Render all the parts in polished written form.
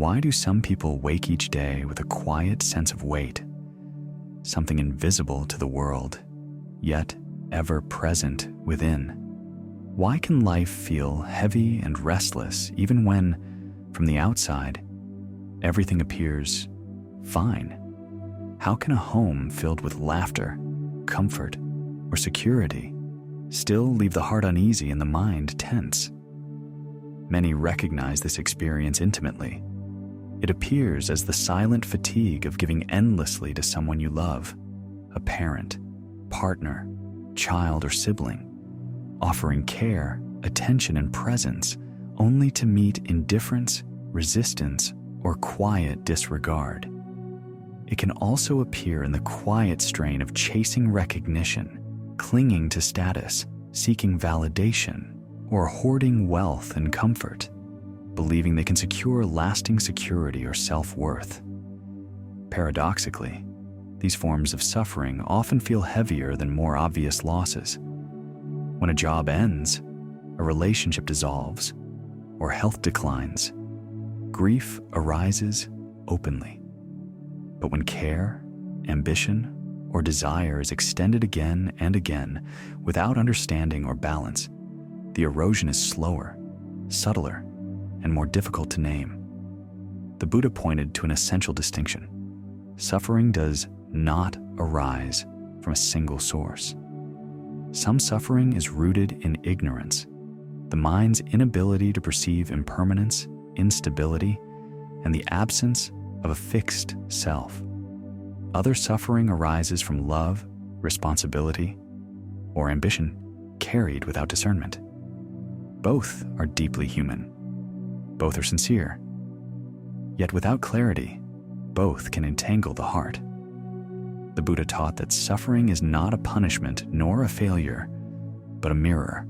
Why do some people wake each day with a quiet sense of weight, something invisible to the world, yet ever present within? Why can life feel heavy and restless even when, from the outside, everything appears fine? How can a home filled with laughter, comfort, or security still leave the heart uneasy and the mind tense? Many recognize this experience intimately. It appears as the silent fatigue of giving endlessly to someone you love, a parent, partner, child, or sibling, offering care, attention, and presence only to meet indifference, resistance, or quiet disregard. It can also appear in the quiet strain of chasing recognition, clinging to status, seeking validation, or hoarding wealth and comfort, believing they can secure lasting security or self-worth. Paradoxically, these forms of suffering often feel heavier than more obvious losses. When a job ends, a relationship dissolves, or health declines, grief arises openly. But when care, ambition, or desire is extended again and again without understanding or balance, the erosion is slower, subtler, and more difficult to name. The Buddha pointed to an essential distinction. Suffering does not arise from a single source. Some suffering is rooted in ignorance, the mind's inability to perceive impermanence, instability, and the absence of a fixed self. Other suffering arises from love, responsibility, or ambition carried without discernment. Both are deeply human. Both are sincere. Yet without clarity, both can entangle the heart. The Buddha taught that suffering is not a punishment nor a failure, but a mirror,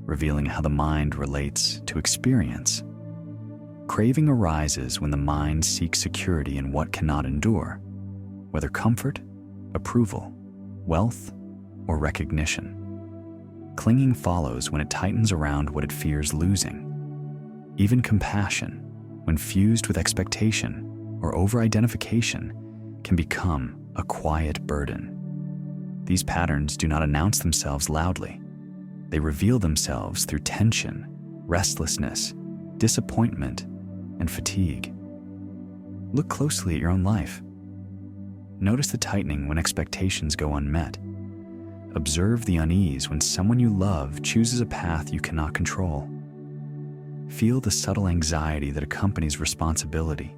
revealing how the mind relates to experience. Craving arises when the mind seeks security in what cannot endure, whether comfort, approval, wealth, or recognition. Clinging follows when it tightens around what it fears losing. Even compassion, when fused with expectation or over-identification, can become a quiet burden. These patterns do not announce themselves loudly. They reveal themselves through tension, restlessness, disappointment, and fatigue. Look closely at your own life. Notice the tightening when expectations go unmet. Observe the unease when someone you love chooses a path you cannot control. Feel the subtle anxiety that accompanies responsibility,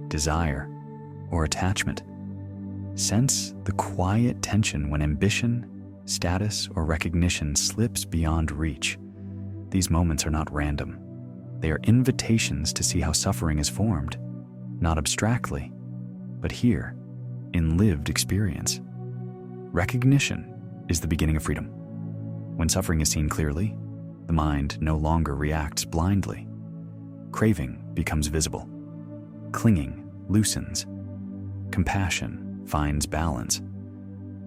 desire, or attachment. Sense the quiet tension when ambition, status, or recognition slips beyond reach. These moments are not random. They are invitations to see how suffering is formed, not abstractly, but here, in lived experience. Recognition is the beginning of freedom. When suffering is seen clearly, the mind no longer reacts blindly. Craving becomes visible. Clinging loosens. Compassion finds balance.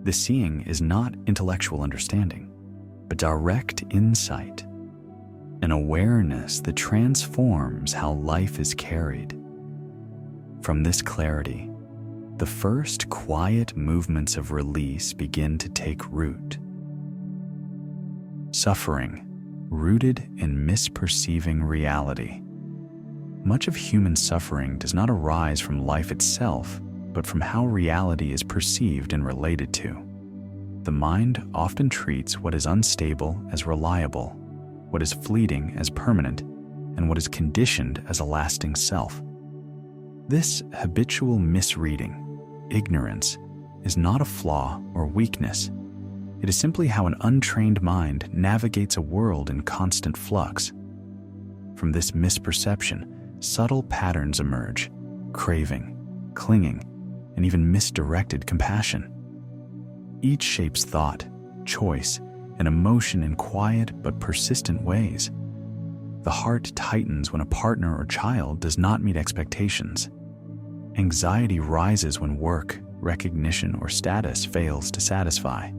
The seeing is not intellectual understanding, but direct insight, an awareness that transforms how life is carried. From this clarity, the first quiet movements of release begin to take root. Suffering, rooted in misperceiving reality. Much of human suffering does not arise from life itself, but from how reality is perceived and related to. The mind often treats what is unstable as reliable, what is fleeting as permanent, and what is conditioned as a lasting self. This habitual misreading, ignorance, is not a flaw or weakness. It is simply how an untrained mind navigates a world in constant flux. From this misperception, subtle patterns emerge: craving, clinging, and even misdirected compassion. Each shapes thought, choice, and emotion in quiet but persistent ways. The heart tightens when a partner or child does not meet expectations. Anxiety rises when work, recognition, or status fails to satisfy.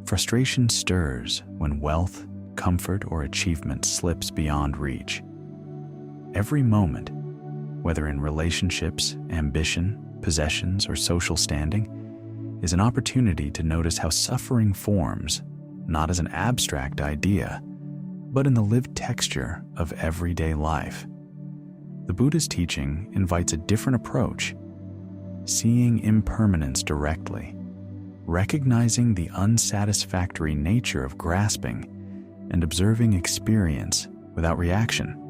Frustration stirs when wealth, comfort, or achievement slips beyond reach. Every moment, whether in relationships, ambition, possessions, or social standing, is an opportunity to notice how suffering forms, not as an abstract idea, but in the lived texture of everyday life. The Buddha's teaching invites a different approach, seeing impermanence directly, recognizing the unsatisfactory nature of grasping, and observing experience without reaction.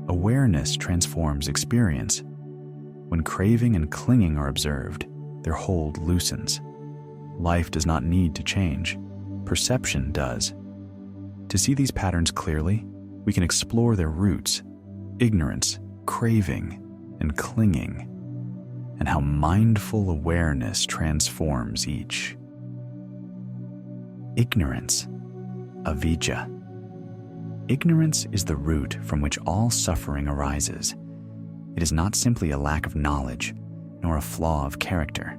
Awareness transforms experience. When craving and clinging are observed, their hold loosens. Life does not need to change. Perception does. To see these patterns clearly, we can explore their roots, ignorance, craving, and clinging, and how mindful awareness transforms each. Ignorance, avijja. Ignorance is the root from which all suffering arises. It is not simply a lack of knowledge, nor a flaw of character.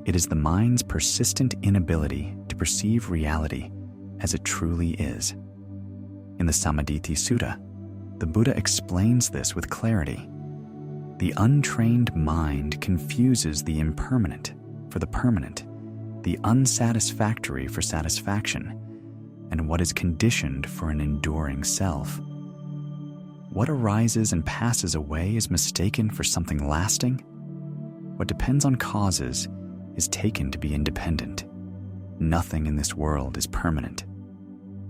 It is the mind's persistent inability to perceive reality as it truly is. In the Sammaditthi Sutta, the Buddha explains this with clarity. The untrained mind confuses the impermanent for the permanent, the unsatisfactory for satisfaction, and what is conditioned for an enduring self. What arises and passes away is mistaken for something lasting. What depends on causes is taken to be independent. Nothing in this world is permanent.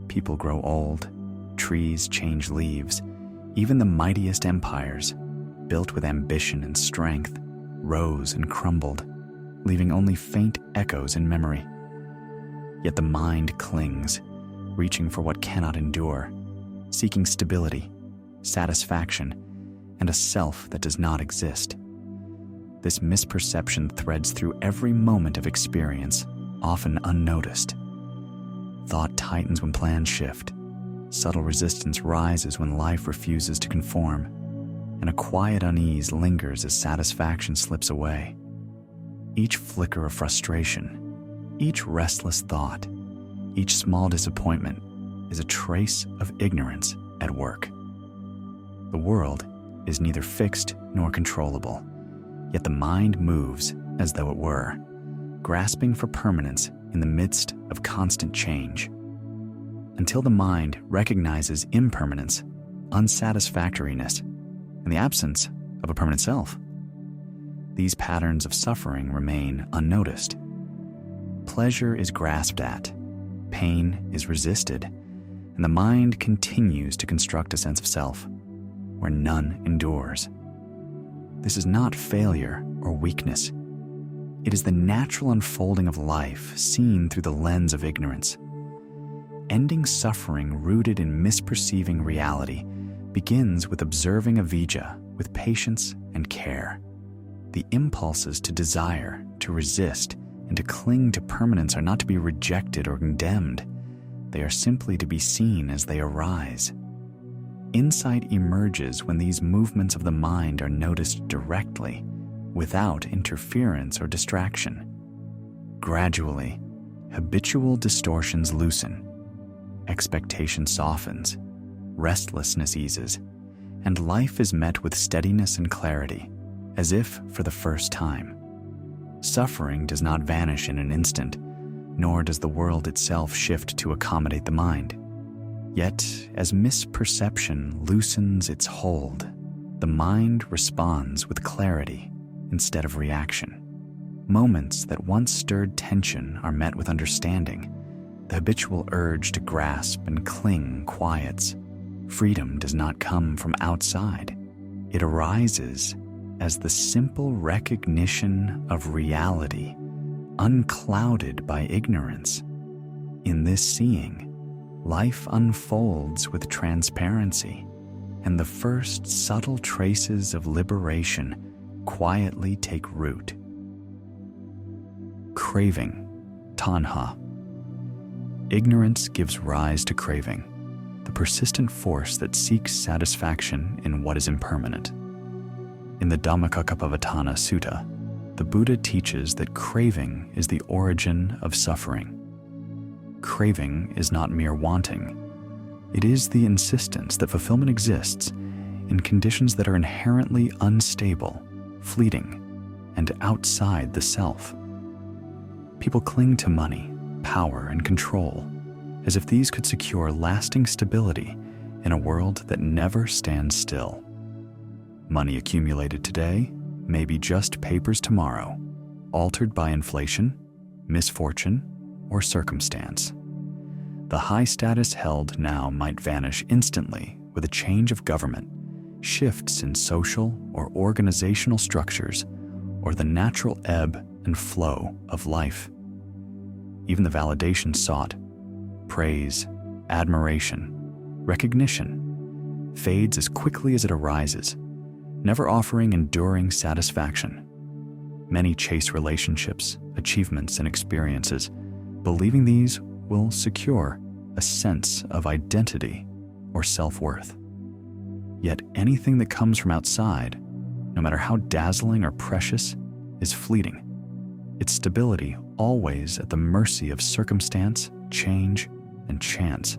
People grow old, trees change leaves, even the mightiest empires, built with ambition and strength, rose and crumbled, leaving only faint echoes in memory. Yet the mind clings, reaching for what cannot endure, seeking stability, satisfaction, and a self that does not exist. This misperception threads through every moment of experience, often unnoticed. Thought tightens when plans shift. Subtle resistance rises when life refuses to conform, and a quiet unease lingers as satisfaction slips away. Each flicker of frustration, each restless thought, each small disappointment is a trace of ignorance at work. The world is neither fixed nor controllable, yet the mind moves as though it were, grasping for permanence in the midst of constant change. Until the mind recognizes impermanence, unsatisfactoriness, and the absence of a permanent self, these patterns of suffering remain unnoticed. Pleasure is grasped at, pain is resisted, and the mind continues to construct a sense of self where none endures. This is not failure or weakness. It is the natural unfolding of life seen through the lens of ignorance. Ending suffering rooted in misperceiving reality begins with observing avijja with patience and care. The impulses to desire, to resist, and to cling to permanence are not to be rejected or condemned. They are simply to be seen as they arise. Insight emerges when these movements of the mind are noticed directly, without interference or distraction. Gradually, habitual distortions loosen, expectation softens, restlessness eases, and life is met with steadiness and clarity, as if for the first time. Suffering does not vanish in an instant, nor does the world itself shift to accommodate the mind. Yet, as misperception loosens its hold, the mind responds with clarity instead of reaction. Moments that once stirred tension are met with understanding. The habitual urge to grasp and cling quiets. Freedom does not come from outside. It arises as the simple recognition of reality, unclouded by ignorance. In this seeing, life unfolds with transparency, and the first subtle traces of liberation quietly take root. Craving, Taṇhā. Ignorance gives rise to craving, the persistent force that seeks satisfaction in what is impermanent. In the Dhammacakkappavattana Sutta, the Buddha teaches that craving is the origin of suffering. Craving is not mere wanting. It is the insistence that fulfillment exists in conditions that are inherently unstable, fleeting, and outside the self. People cling to money, power, and control as if these could secure lasting stability in a world that never stands still. Money accumulated today may be just papers tomorrow, altered by inflation, misfortune, or circumstance. The high status held now might vanish instantly with a change of government, shifts in social or organizational structures, or the natural ebb and flow of life. Even the validation sought, praise, admiration, recognition, fades as quickly as it arises, never offering enduring satisfaction. Many chase relationships, achievements, and experiences, believing these will secure a sense of identity or self-worth. Yet anything that comes from outside, no matter how dazzling or precious, is fleeting. Its stability always at the mercy of circumstance, change, and chance.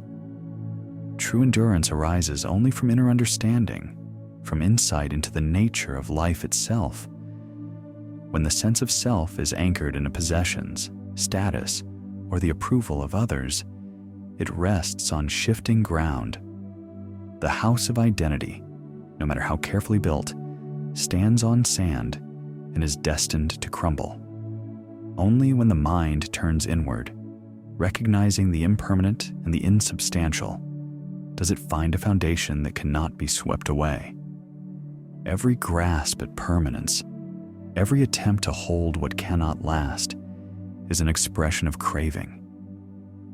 True endurance arises only from inner understanding, from insight into the nature of life itself. When the sense of self is anchored in a possessions, status, or the approval of others, it rests on shifting ground. The house of identity, no matter how carefully built, stands on sand and is destined to crumble. Only when the mind turns inward, recognizing the impermanent and the insubstantial, does it find a foundation that cannot be swept away. Every grasp at permanence, every attempt to hold what cannot last, is an expression of craving.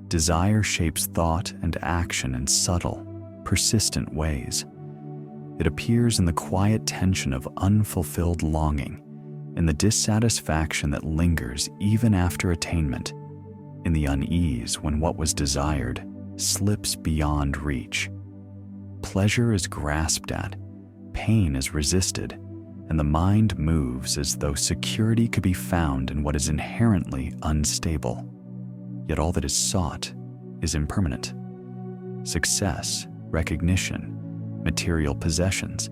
Desire shapes thought and action in subtle, persistent ways. It appears in the quiet tension of unfulfilled longing, in the dissatisfaction that lingers even after attainment, in the unease when what was desired slips beyond reach. Pleasure is grasped at, pain is resisted, and the mind moves as though security could be found in what is inherently unstable. Yet all that is sought is impermanent. Success, recognition, material possessions,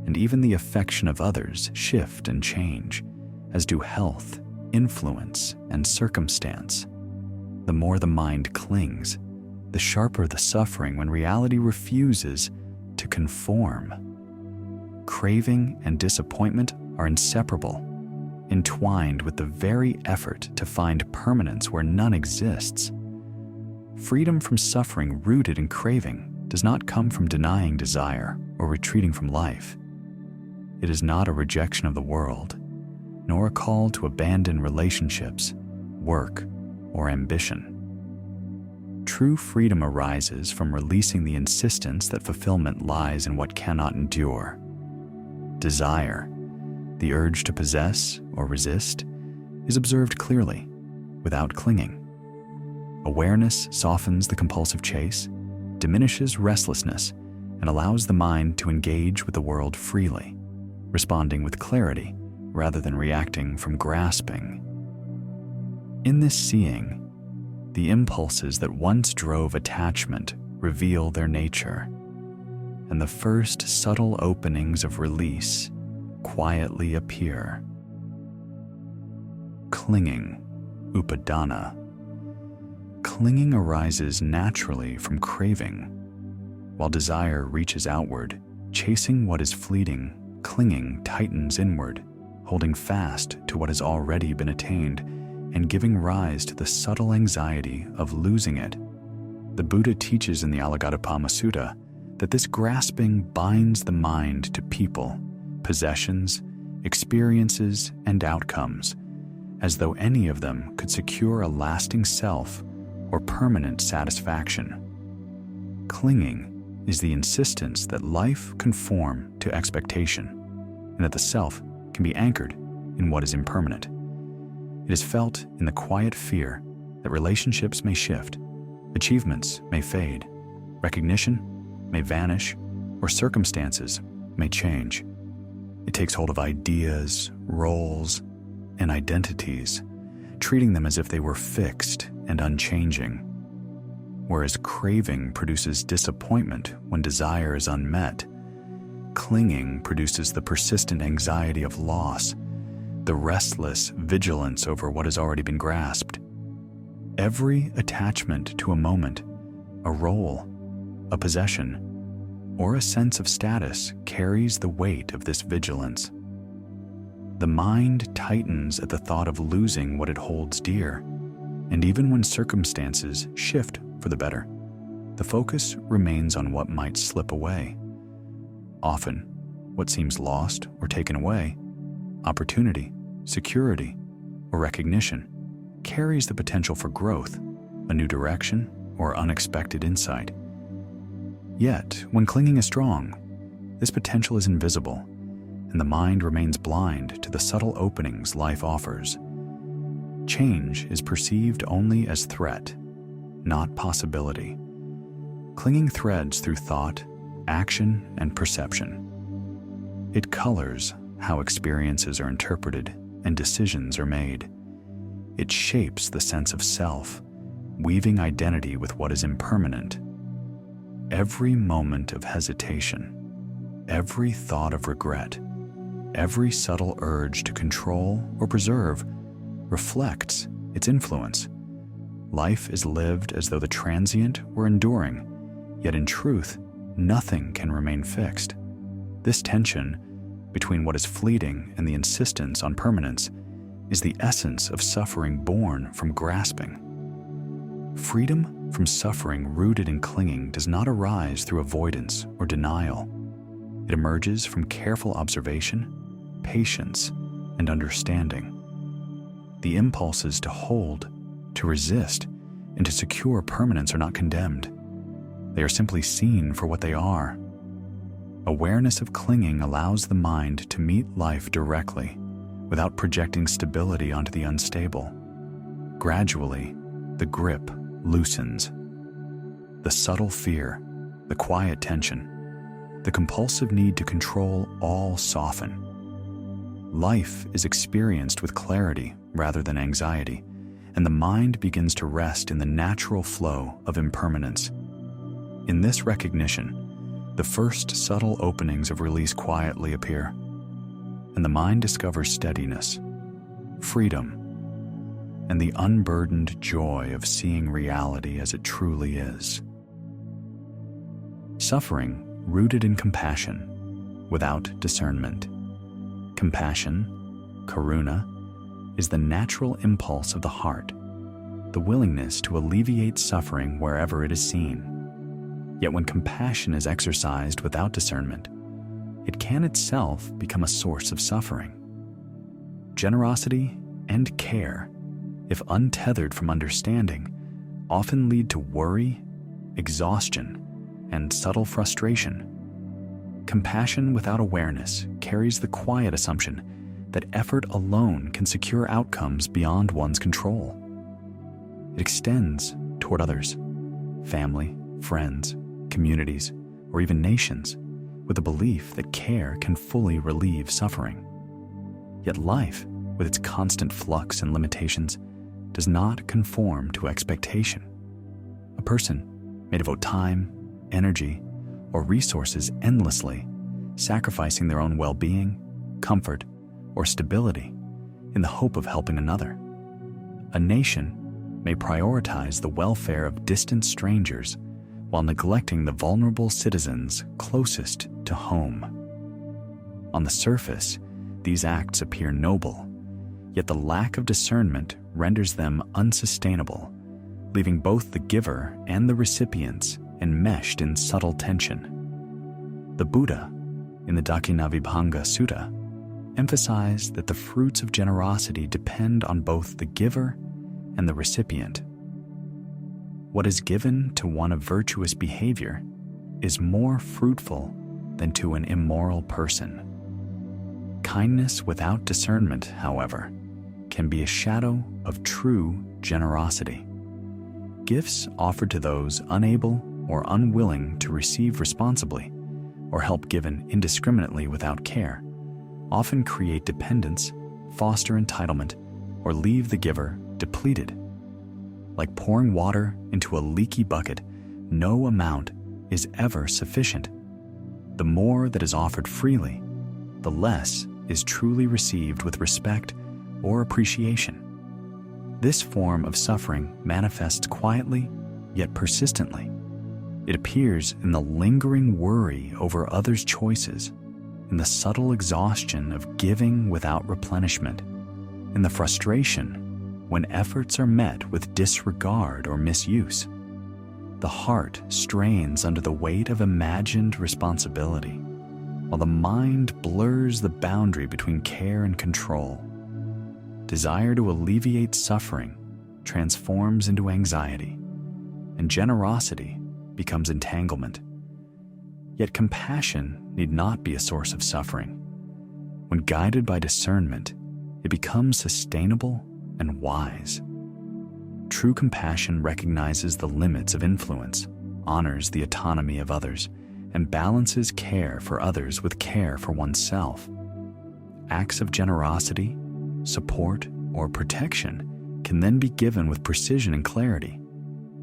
and even the affection of others shift and change, as do health, influence, and circumstance. The more the mind clings, the sharper the suffering when reality refuses to conform. Craving and disappointment are inseparable, entwined with the very effort to find permanence where none exists. Freedom from suffering rooted in craving does not come from denying desire or retreating from life. It is not a rejection of the world, nor a call to abandon relationships, work, or ambition. True freedom arises from releasing the insistence that fulfillment lies in what cannot endure. Desire, the urge to possess or resist, is observed clearly, without clinging. Awareness softens the compulsive chase, diminishes restlessness, and allows the mind to engage with the world freely, responding with clarity rather than reacting from grasping. In this seeing, the impulses that once drove attachment reveal their nature, and the first subtle openings of release quietly appear. Clinging, Upādāna. Clinging arises naturally from craving. While desire reaches outward, chasing what is fleeting, clinging tightens inward, holding fast to what has already been attained, and giving rise to the subtle anxiety of losing it. The Buddha teaches in the Alaggadapāma Sutta that this grasping binds the mind to people, possessions, experiences, and outcomes, as though any of them could secure a lasting self or permanent satisfaction. Clinging is the insistence that life conform to expectation, and that the self can be anchored in what is impermanent. It is felt in the quiet fear that relationships may shift, achievements may fade, recognition may vanish, or circumstances may change. It takes hold of ideas, roles, and identities, treating them as if they were fixed and unchanging. Whereas craving produces disappointment when desire is unmet, clinging produces the persistent anxiety of loss, the restless vigilance over what has already been grasped. Every attachment to a moment, a role, a possession, or a sense of status carries the weight of this vigilance. The mind tightens at the thought of losing what it holds dear, and even when circumstances shift for the better, the focus remains on what might slip away. Often, what seems lost or taken away, opportunity, security, or recognition, carries the potential for growth, a new direction, or unexpected insight. Yet, when clinging is strong, this potential is invisible, and the mind remains blind to the subtle openings life offers. Change is perceived only as threat, not possibility. Clinging threads through thought, action, and perception. It colors how experiences are interpreted and decisions are made. It shapes the sense of self, weaving identity with what is impermanent. Every moment of hesitation, every thought of regret, every subtle urge to control or preserve reflects its influence. Life is lived as though the transient were enduring, yet in truth, nothing can remain fixed. This tension between what is fleeting and the insistence on permanence is the essence of suffering born from grasping. Freedom from suffering rooted in clinging does not arise through avoidance or denial. It emerges from careful observation, patience, and understanding. The impulses to hold, to resist, and to secure permanence are not condemned. They are simply seen for what they are. Awareness of clinging allows the mind to meet life directly, without projecting stability onto the unstable. Gradually, the grip loosens. The subtle fear, the quiet tension, the compulsive need to control all soften. Life is experienced with clarity rather than anxiety, and the mind begins to rest in the natural flow of impermanence. In this recognition, the first subtle openings of release quietly appear, and the mind discovers steadiness, freedom, and the unburdened joy of seeing reality as it truly is. Suffering rooted in compassion, without discernment. Compassion, karuna, is the natural impulse of the heart, the willingness to alleviate suffering wherever it is seen. Yet when compassion is exercised without discernment, it can itself become a source of suffering. Generosity and care, if untethered from understanding, often lead to worry, exhaustion, and subtle frustration. Compassion without awareness carries the quiet assumption that effort alone can secure outcomes beyond one's control. It extends toward others, family, friends, communities, or even nations, with the belief that care can fully relieve suffering. Yet life, with its constant flux and limitations, does not conform to expectation. A person may devote time, energy, or resources endlessly, sacrificing their own well-being, comfort, or stability in the hope of helping another. A nation may prioritize the welfare of distant strangers while neglecting the vulnerable citizens closest to home. On the surface, these acts appear noble, yet the lack of discernment renders them unsustainable, leaving both the giver and the recipients enmeshed in subtle tension. The Buddha, in the Dakiññavibhanga Sutta, emphasized that the fruits of generosity depend on both the giver and the recipient. What is given to one of virtuous behavior is more fruitful than to an immoral person. Kindness without discernment, however, can be a shadow of true generosity. Gifts offered to those unable or unwilling to receive responsibly, or help given indiscriminately without care, often create dependence, foster entitlement, or leave the giver depleted. Like pouring water into a leaky bucket, no amount is ever sufficient. The more that is offered freely, the less is truly received with respect or appreciation. This form of suffering manifests quietly yet persistently. It appears in the lingering worry over others' choices, in the subtle exhaustion of giving without replenishment, in the frustration when efforts are met with disregard or misuse. The heart strains under the weight of imagined responsibility, while the mind blurs the boundary between care and control. Desire to alleviate suffering transforms into anxiety, and generosity becomes entanglement. Yet compassion need not be a source of suffering. When guided by discernment, it becomes sustainable and wise. True compassion recognizes the limits of influence, honors the autonomy of others, and balances care for others with care for oneself. Acts of generosity, support, or protection can then be given with precision and clarity,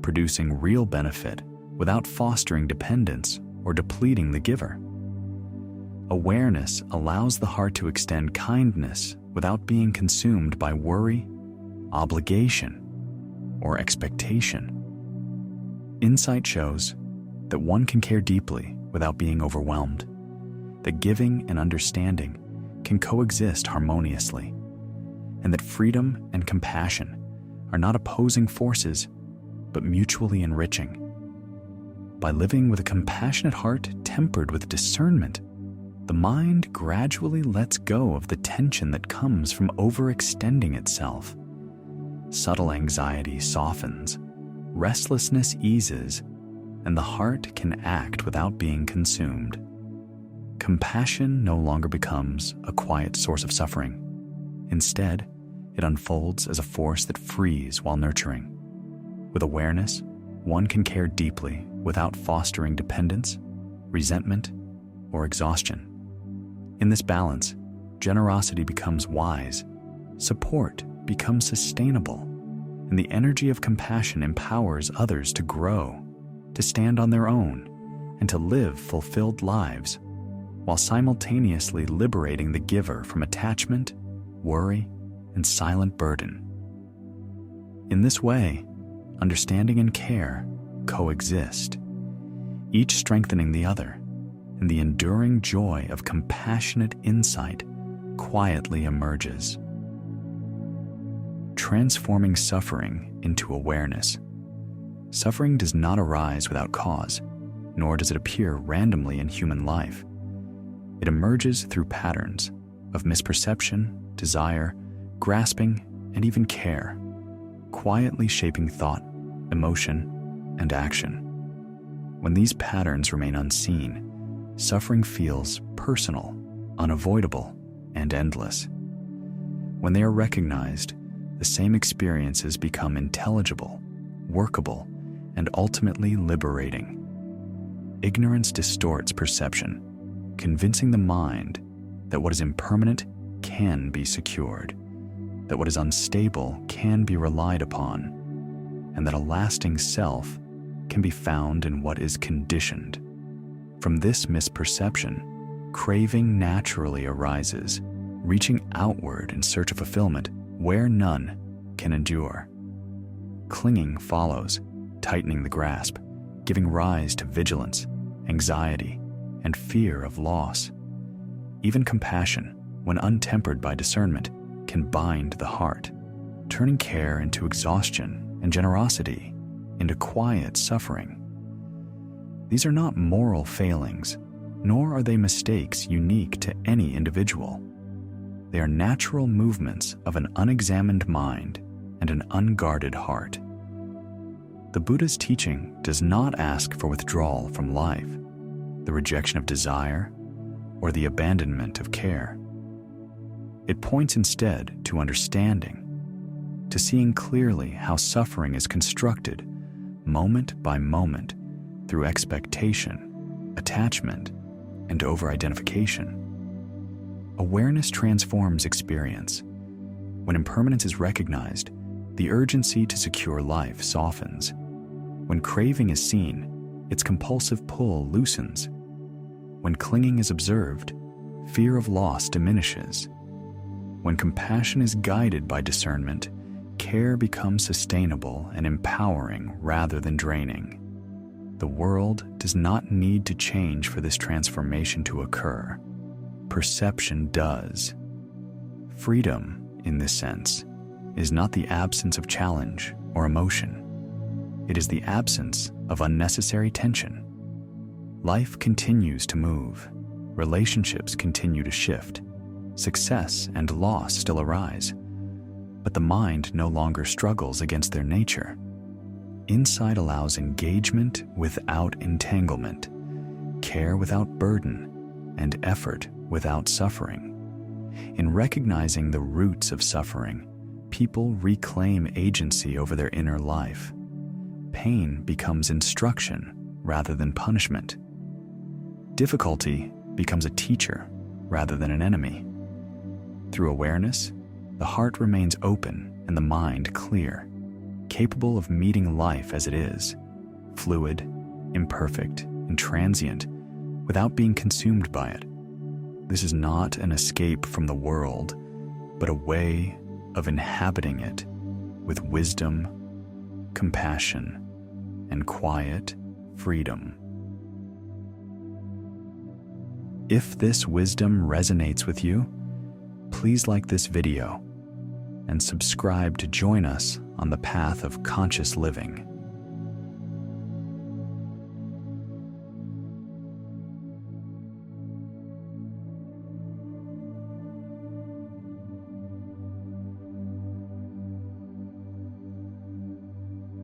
producing real benefit without fostering dependence or depleting the giver. Awareness allows the heart to extend kindness without being consumed by worry, obligation, or expectation. Insight shows that one can care deeply without being overwhelmed, that giving and understanding can coexist harmoniously, and that freedom and compassion are not opposing forces, but mutually enriching. By living with a compassionate heart tempered with discernment, the mind gradually lets go of the tension that comes from overextending itself. Subtle anxiety softens, restlessness eases, and the heart can act without being consumed. Compassion no longer becomes a quiet source of suffering. Instead, it unfolds as a force that frees while nurturing. With awareness, one can care deeply without fostering dependence, resentment, or exhaustion. In this balance, generosity becomes wise, support becomes sustainable, and the energy of compassion empowers others to grow, to stand on their own, and to live fulfilled lives, while simultaneously liberating the giver from attachment, worry, and silent burden. In this way, understanding and care coexist, each strengthening the other, and the enduring joy of compassionate insight quietly emerges. Transforming suffering into awareness. Suffering does not arise without cause, nor does it appear randomly in human life. It emerges through patterns of misperception, desire, grasping, and even care, quietly shaping thought, emotion, and action. When these patterns remain unseen, suffering feels personal, unavoidable, and endless. When they are recognized, the same experiences become intelligible, workable, and ultimately liberating. Ignorance distorts perception, convincing the mind that what is impermanent can be secured, that what is unstable can be relied upon, and that a lasting self can be found in what is conditioned. From this misperception, craving naturally arises, reaching outward in search of fulfillment where none can endure. Clinging follows, tightening the grasp, giving rise to vigilance, anxiety, and fear of loss. Even compassion, when untempered by discernment, can bind the heart, turning care into exhaustion and generosity into quiet suffering. These are not moral failings, nor are they mistakes unique to any individual. They are natural movements of an unexamined mind and an unguarded heart. The Buddha's teaching does not ask for withdrawal from life, the rejection of desire, or the abandonment of care. It points instead to understanding, to seeing clearly how suffering is constructed moment by moment through expectation, attachment, and over-identification. Awareness transforms experience. When impermanence is recognized, the urgency to secure life softens. When craving is seen, its compulsive pull loosens. When clinging is observed, fear of loss diminishes. When compassion is guided by discernment, care becomes sustainable and empowering rather than draining. The world does not need to change for this transformation to occur. Perception does. Freedom, in this sense, is not the absence of challenge or emotion. It is the absence of unnecessary tension. Life continues to move. Relationships continue to shift. Success and loss still arise. But the mind no longer struggles against their nature. Insight allows engagement without entanglement, care without burden, and effort without suffering. In recognizing the roots of suffering, people reclaim agency over their inner life. Pain becomes instruction rather than punishment. Difficulty becomes a teacher rather than an enemy. Through awareness, the heart remains open and the mind clear, capable of meeting life as it is, fluid, imperfect, and transient, without being consumed by it. This is not an escape from the world, but a way of inhabiting it with wisdom, compassion, and quiet freedom. If this wisdom resonates with you, please like this video and subscribe to join us on the path of conscious living.